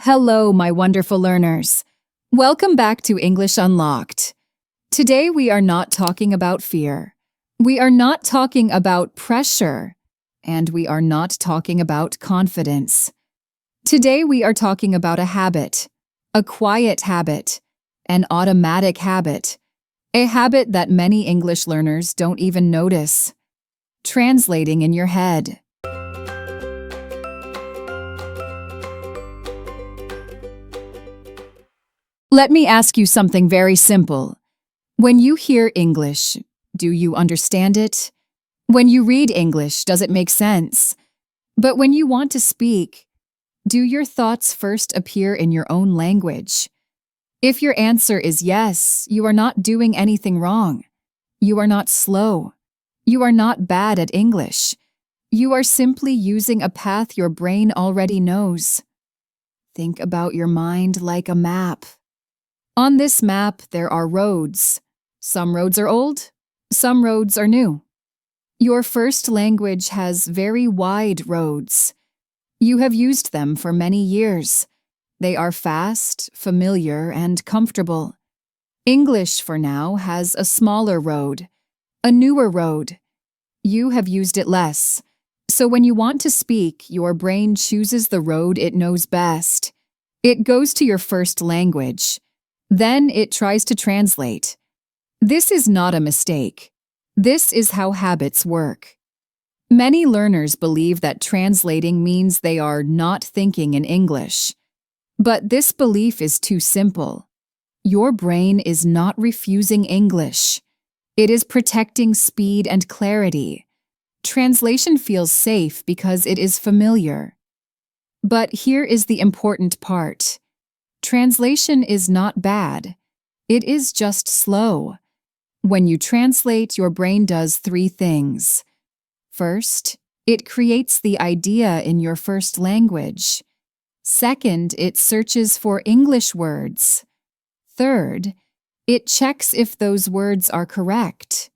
Hello, my wonderful learners. Welcome back to English Unlocked. Today we are not talking about fear. We are not talking about pressure. And we are not talking about confidence. Today we are talking about a habit, a quiet habit, an automatic habit, a habit that many English learners don't even notice. Translating in your head. Let me ask you something very simple. When you hear English, do you understand it? When you read English, does it make sense? But when you want to speak, do your thoughts first appear in your own language? If your answer is yes, you are not doing anything wrong. You are not slow. You are not bad at English. You are simply using a path your brain already knows. Think about your mind like a map. On this map, there are roads. Some roads are old, some roads are new. Your first language has very wide roads. You have used them for many years. They are fast, familiar, and comfortable. English, for now, has a smaller road, a newer road. You have used it less. So when you want to speak, your brain chooses the road it knows best. It goes to your first language. Then it tries to translate. This is not a mistake. This is how habits work. Many learners believe that translating means they are not thinking in English. But this belief is too simple. Your brain is not refusing English. It is protecting speed and clarity. Translation feels safe because it is familiar. But here is the important part. Translation is not bad. It is just slow. When you translate, your brain does three things. First, it creates the idea in your first language. Second, it searches for English words. Third, it checks if those words are correct.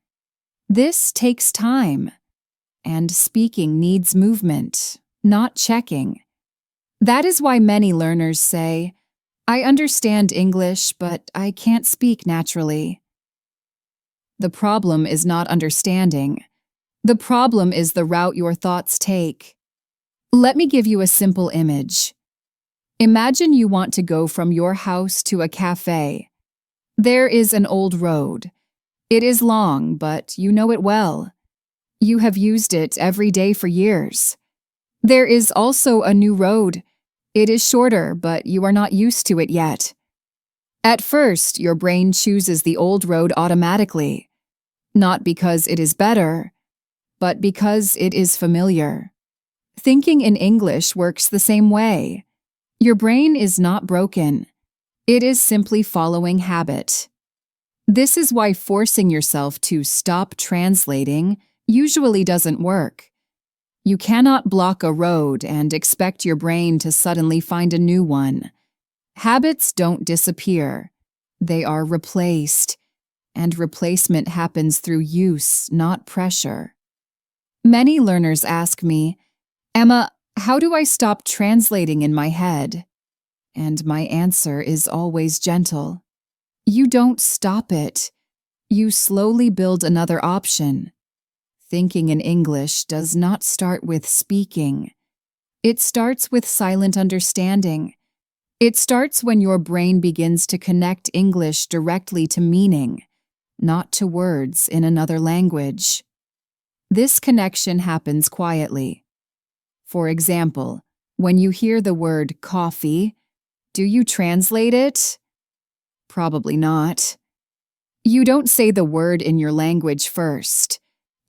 This takes time. And speaking needs movement, not checking. That is why many learners say, I understand English, but I can't speak naturally. The problem is not understanding. The problem is the route your thoughts take. Let me give you a simple image. Imagine you want to go from your house to a cafe. There is an old road. It is long, but you know it well. You have used it every day for years. There is also a new road. It is shorter, but you are not used to it yet. At first, your brain chooses the old road automatically, not because it is better, but because it is familiar. Thinking in English works the same way. Your brain is not broken. It is simply following habit. This is why forcing yourself to stop translating usually doesn't work. You cannot block a road and expect your brain to suddenly find a new one. Habits don't disappear. They are replaced. And replacement happens through use, not pressure. Many learners ask me, Emma, how do I stop translating in my head? And my answer is always gentle. You don't stop it. You slowly build another option. Thinking in English does not start with speaking. It starts with silent understanding. It starts when your brain begins to connect English directly to meaning, not to words in another language. This connection happens quietly. For example, when you hear the word coffee, do you translate it? Probably not. You don't say the word in your language first.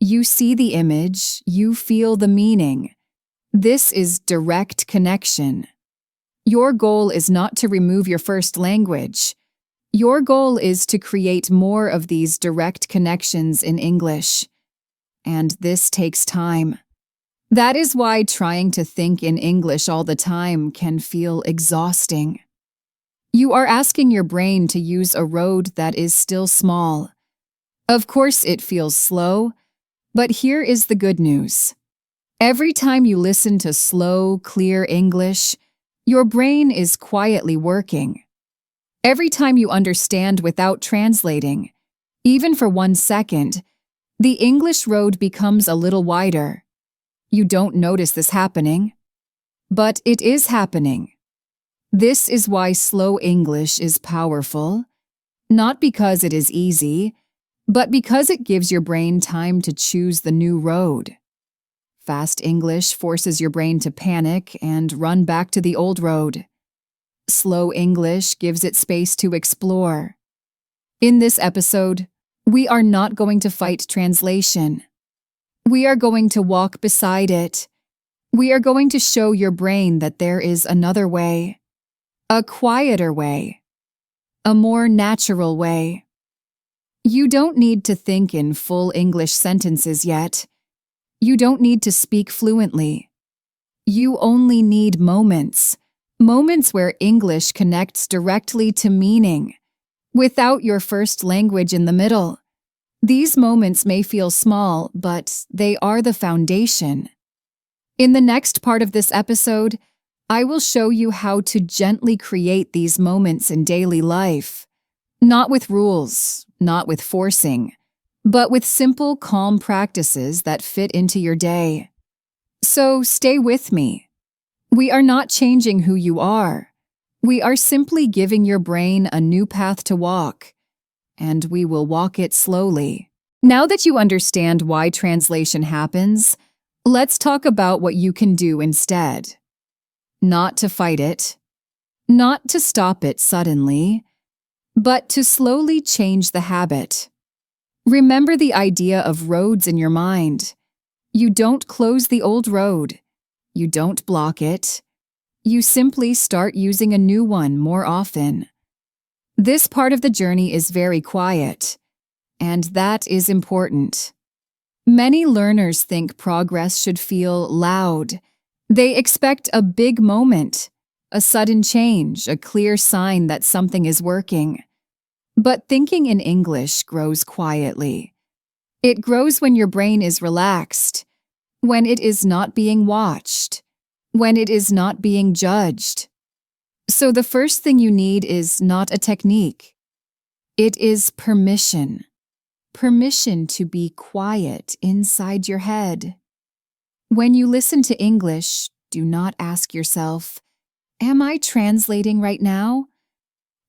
You see the image, you feel the meaning. This is direct connection. Your goal is not to remove your first language. Your goal is to create more of these direct connections in English. And this takes time. That is why trying to think in English all the time can feel exhausting. You are asking your brain to use a road that is still small. Of course, it feels slow. But here is the good news. Every time you listen to slow, clear English, Your brain is quietly working. Every time you understand without translating, even for 1 second, the English road becomes a little wider. You don't notice this happening, but it is happening. This is why slow English is powerful, not because it is easy, but because it gives your brain time to choose the new road. Fast English forces your brain to panic and run back to the old road. Slow English gives it space to explore. In this episode, we are not going to fight translation. We are going to walk beside it. We are going to show your brain that there is another way, a quieter way, a more natural way. You don't need to think in full English sentences yet. You don't need to speak fluently. You only need moments where English connects directly to meaning, without your first language in the middle. These moments may feel small, but they are the foundation. In the next part of this episode, I will show you how to gently create these moments in daily life. Not with rules, not with forcing, but with simple, calm practices that fit into your day. So stay with me. We are not changing who you are. We are simply giving your brain a new path to walk, and we will walk it slowly. Now that you understand why translation happens, let's talk about what you can do instead. Not to fight it, not to stop it suddenly, but to slowly change the habit. Remember the idea of roads in your mind. You don't close the old road. You don't block it. You simply start using a new one more often. This part of the journey is very quiet, and that is important. Many learners think progress should feel loud. They expect a big moment, a sudden change, a clear sign that something is working. But thinking in English grows quietly. It grows when your brain is relaxed, when it is not being watched, when it is not being judged. So the first thing you need is not a technique. It is permission. Permission to be quiet inside your head. When you listen to English, do not ask yourself, "Am I translating right now?"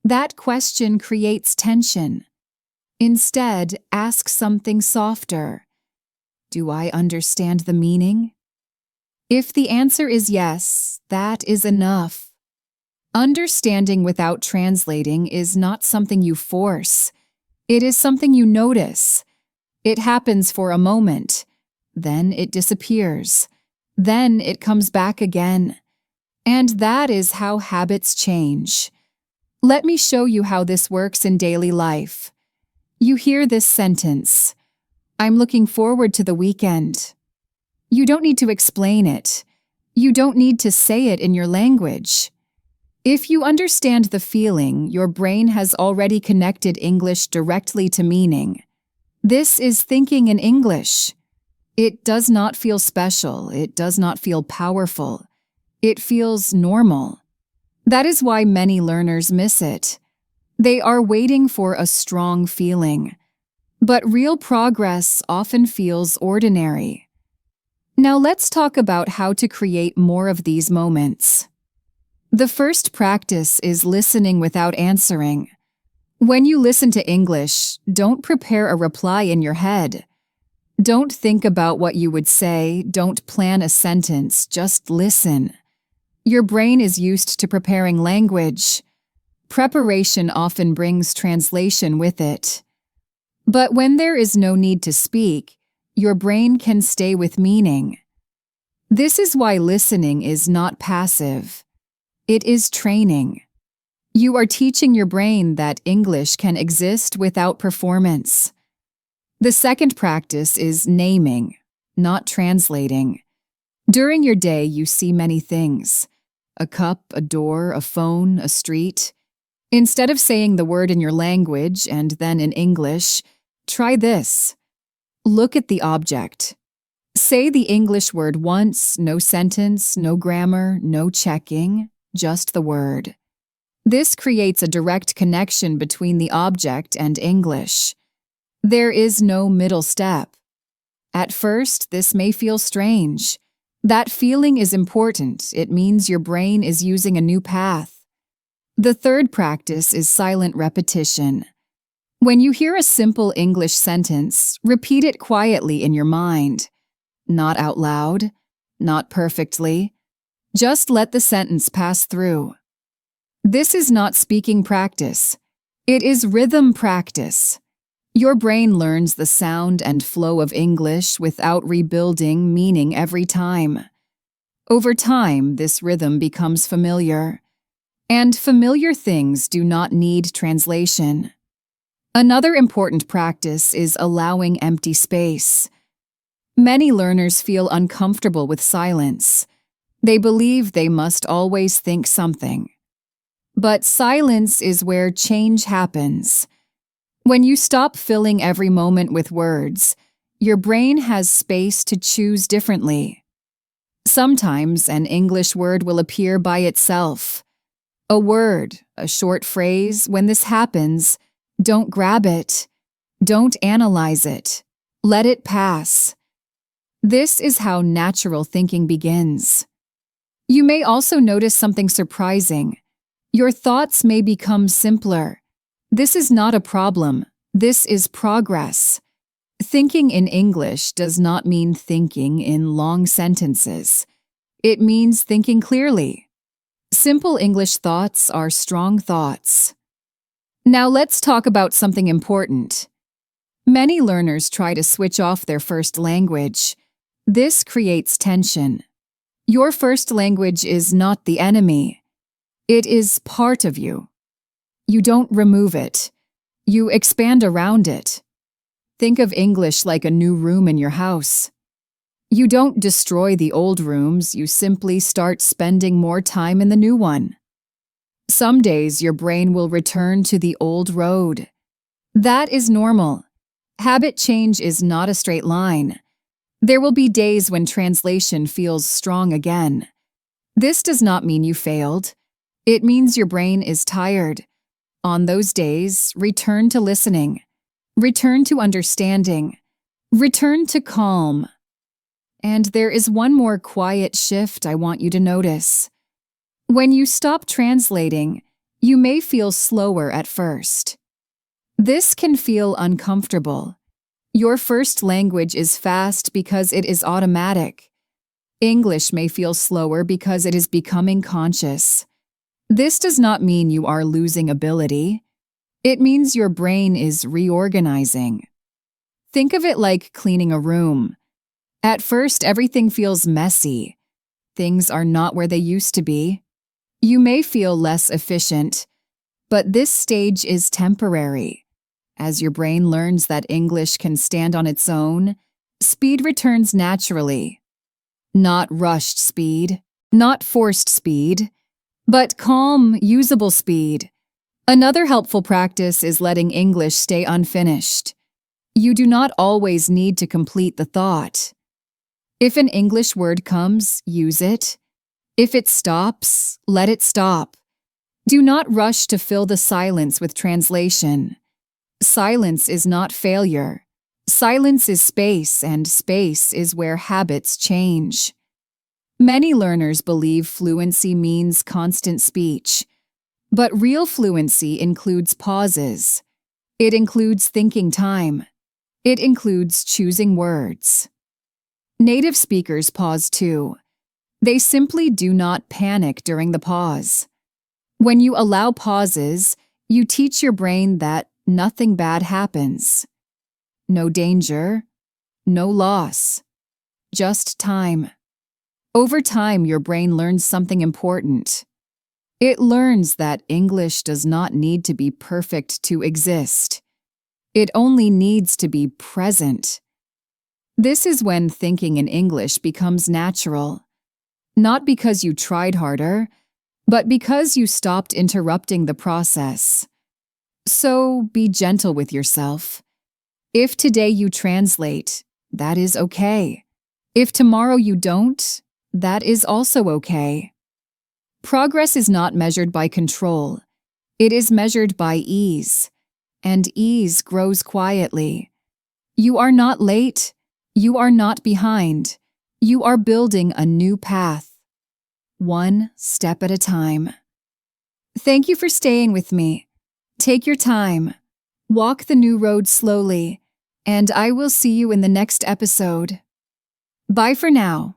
That question creates tension. Instead, ask something softer. Do I understand the meaning? If the answer is yes, that is enough. Understanding without translating is not something you force. It is something you notice. It happens for a moment. Then it disappears. Then it comes back again. And that is how habits change. Let me show you how this works in daily life. You hear this sentence, "I'm looking forward to the weekend." You don't need to explain it. You don't need to say it in your language. If you understand the feeling, your brain has already connected English directly to meaning. This is thinking in English. It does not feel special. It does not feel powerful. It feels normal. That is why many learners miss it. They are waiting for a strong feeling. But real progress often feels ordinary. Now let's talk about how to create more of these moments. The first practice is listening without answering. When you listen to English, don't prepare a reply in your head. Don't think about what you would say, don't plan a sentence, just listen. Your brain is used to preparing language. Preparation often brings translation with it. But when there is no need to speak, your brain can stay with meaning. This is why listening is not passive. It is training. You are teaching your brain that English can exist without performance. The second practice is naming, not translating. During your day, you see many things. A cup, a door, a phone, a street. Instead of saying the word in your language and then in English, try this. Look at the object. Say the English word once, no sentence, no grammar, no checking. just the word. This creates a direct connection between the object and English. There is no middle step. At first, this may feel strange. That feeling is important. It means your brain is using a new path. The third practice is silent repetition. When you hear a simple English sentence, repeat it quietly in your mind. Not out loud, not perfectly. Just let the sentence pass through. This is not speaking practice. It is rhythm practice. Your brain learns the sound and flow of English without rebuilding meaning every time. Over time, this rhythm becomes familiar. And familiar things do not need translation. Another important practice is allowing empty space. Many learners feel uncomfortable with silence. They believe they must always think something. But silence is where change happens. When you stop filling every moment with words, your brain has space to choose differently. Sometimes an English word will appear by itself. A word, a short phrase, when this happens, don't grab it. Don't analyze it. Let it pass. This is how natural thinking begins. You may also notice something surprising. Your thoughts may become simpler. This is not a problem. This is progress. Thinking in English does not mean thinking in long sentences. It means thinking clearly. Simple English thoughts are strong thoughts. Now let's talk about something important. Many learners try to switch off their first language. This creates tension. Your first language is not the enemy. It is part of you. You don't remove it. You expand around it. Think of English like a new room in your house. You don't destroy the old rooms, you simply start spending more time in the new one. Some days your brain will return to the old road. That is normal. Habit change is not a straight line. There will be days when translation feels strong again. This does not mean you failed. It means your brain is tired. On those days, return to listening. Return to understanding. Return to calm. And there is one more quiet shift I want you to notice. When you stop translating, you may feel slower at first. This can feel uncomfortable. Your first language is fast because it is automatic. English may feel slower because it is becoming conscious. This does not mean you are losing ability. It means your brain is reorganizing. Think of it like cleaning a room. At first, everything feels messy. Things are not where they used to be. You may feel less efficient, but this stage is temporary. As your brain learns that English can stand on its own, speed returns naturally. Not rushed speed, not forced speed, but calm, usable speed. Another helpful practice is letting English stay unfinished. You do not always need to complete the thought. If an English word comes, use it. If it stops, let it stop. Do not rush to fill the silence with translation. Silence is not failure. Silence is space, and space is where habits change. Many learners believe fluency means constant speech, but real fluency includes pauses. It includes thinking time. It includes choosing words. Native speakers pause too. They simply do not panic during the pause. When you allow pauses, you teach your brain that nothing bad happens. No danger, no loss, just time. Over time, your brain learns something important. It learns that English does not need to be perfect to exist. It only needs to be present. This is when thinking in English becomes natural. Not because you tried harder, but because you stopped interrupting the process. So be gentle with yourself. If today you translate, that is okay. If tomorrow you don't, that is also okay. Progress is not measured by control. It is measured by ease, and ease grows quietly. You are not late. You are not behind. You are building a new path, one step at a time. Thank you for staying with me. Take your time. Walk the new road slowly, and I will see you in the next episode. Bye for now.